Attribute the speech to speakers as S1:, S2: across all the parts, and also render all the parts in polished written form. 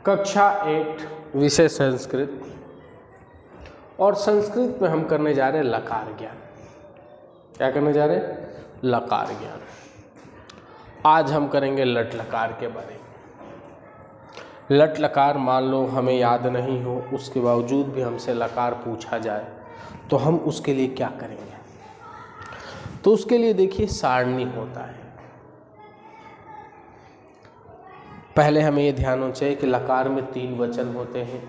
S1: कक्षा 8 विषय संस्कृत, और संस्कृत में हम करने जा रहे हैं लकार ज्ञान। क्या करने जा रहे हैं? लकार ज्ञान। आज हम करेंगे लट लकार के बारे में। लट लकार मान लो हमें याद नहीं हो, उसके बावजूद भी हमसे लकार पूछा जाए तो हम उसके लिए क्या करेंगे? तो उसके लिए देखिए सारणी होता है। पहले हमें ये ध्यान होना चाहिए कि लकार में 3 वचन होते हैं,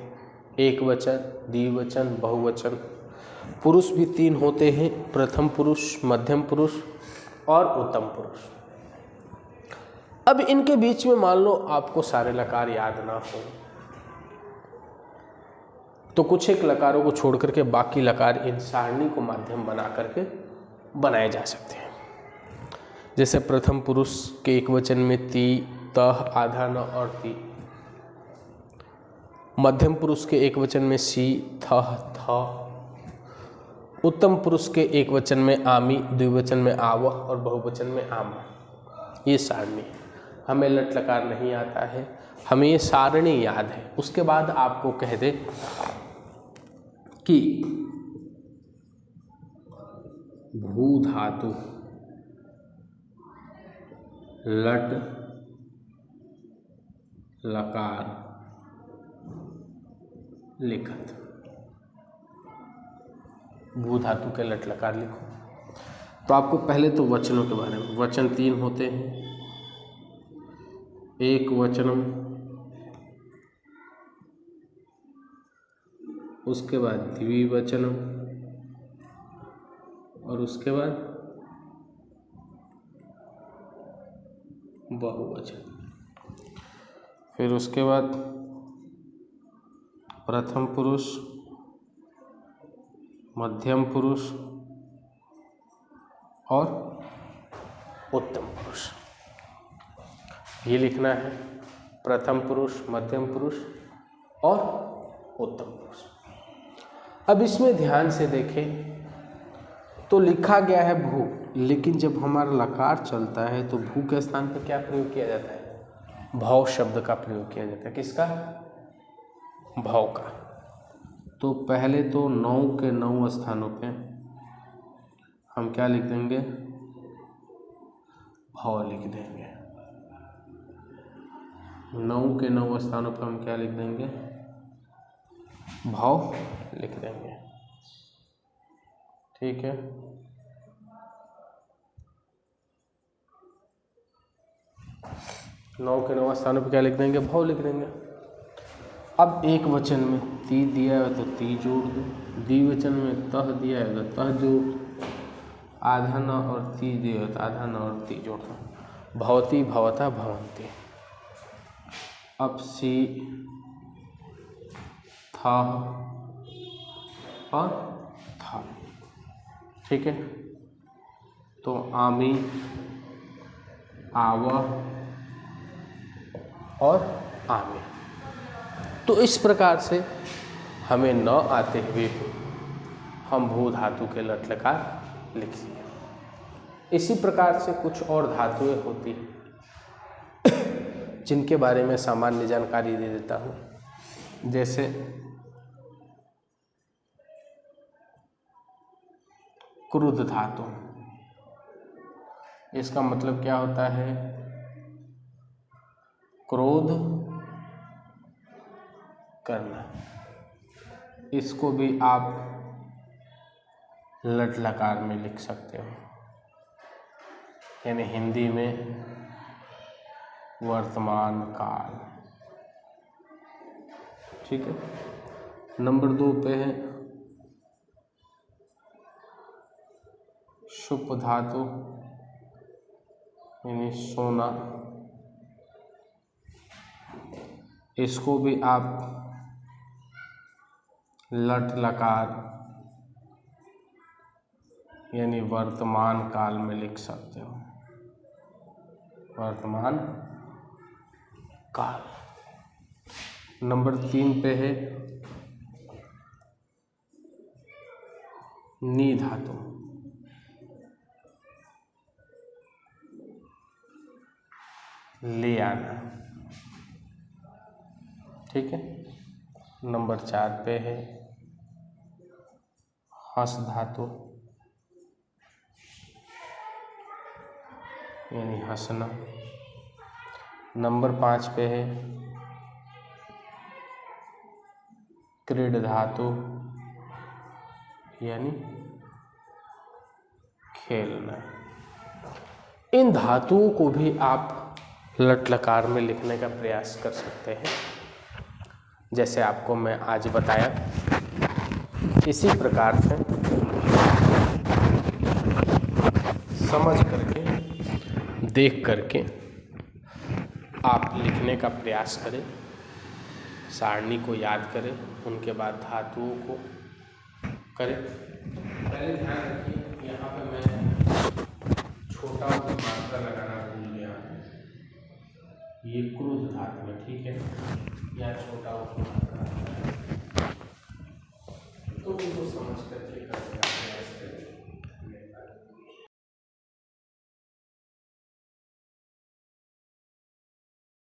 S1: एक वचन, द्विवचन, बहुवचन। पुरुष भी 3 होते हैं, प्रथम पुरुष, मध्यम पुरुष और उत्तम पुरुष। अब इनके बीच में मान लो आपको सारे लकार याद ना हो तो कुछ एक लकारों को छोड़ करके बाकी लकार इन सारणी को माध्यम बना करके बनाए जा सकते हैं। जैसे प्रथम पुरुष के एक वचन में ती, तह, आधा, न और ती। मध्यम पुरुष के एक वचन में सी, थह, थ। उत्तम पुरुष के एक वचन में आमी, द्विवचन में आवह और बहुवचन में आम। ये सारणी है। हमें लट लकार नहीं आता है, हमें ये सारणी याद है। उसके बाद आपको कह दे कि भू धातु लट लकार लिखत। भू धातु के लट लकार लिखो। तो आपको पहले तो वचनों के बारे में, वचन 3 होते हैं, एक वचनम, उसके बाद द्विवचनम और उसके बाद बहुवचन। फिर उसके बाद प्रथम पुरुष, मध्यम पुरुष और उत्तम पुरुष। ये लिखना है, प्रथम पुरुष, मध्यम पुरुष और उत्तम पुरुष। अब इसमें ध्यान से देखें तो लिखा गया है भू, लेकिन जब हमारा लकार चलता है तो भू के स्थान पर क्या प्रयोग किया जाता है? भव शब्द का प्रयोग किया जाता है। किसका? भव का। तो पहले तो 9 के 9 स्थानों पे हम क्या लिख देंगे? भव लिख देंगे। 9 के 9 स्थानों पर हम क्या लिख देंगे? भव लिख देंगे। ठीक है। नौ के 9 स्थानों पर क्या लिख देंगे? भव लिख देंगे। अब एक वचन में ती दिया है तो ती जोड़ दो, द्विवचन में तह दिया है तो तह जोड़, आधा न और ती दिया है तो आधा न और ती जोड़ दो। भवती, भवता, भवन्ति। अब सी, था और था। ठीक है। तो आमी, आवह और आमे। तो इस प्रकार से हमें न आते हुए हम भू धातु के लट लकार लिख लिए। इसी प्रकार से कुछ और धातुएं होती हैं जिनके बारे में सामान्य जानकारी दे देता हूँ। जैसे क्रुद्ध धातु, इसका मतलब क्या होता है? क्रोध करना। इसको भी आप लट लकार में लिख सकते हो, यानी हिंदी में वर्तमान काल। ठीक है। नंबर 2 पे है शुभ धातु, यानी सोना। इसको भी आप लट लकार यानी वर्तमान काल में लिख सकते हो। वर्तमान काल। नंबर 3 पे है नी धातु, ले आना। ठीक है। नंबर 4 पे है हस धातु, यानी हंसना। नंबर 5 पे है क्रीड धातु, यानी खेलना। इन धातुओं को भी आप लट लकार में लिखने का प्रयास कर सकते हैं, जैसे आपको मैं आज बताया। इसी प्रकार से समझ करके, देख करके आप लिखने का प्रयास करें, सारणी को याद करें, उनके बाद धातुओं को करें। पहले ध्यान रखिए, यहाँ पे मैं छोटा की मात्रा लगाना भूल गया हूँ। ये क्रोध धातु है, ठीक है, या छोटा की मात्रा, तो उनको समझ करके करें।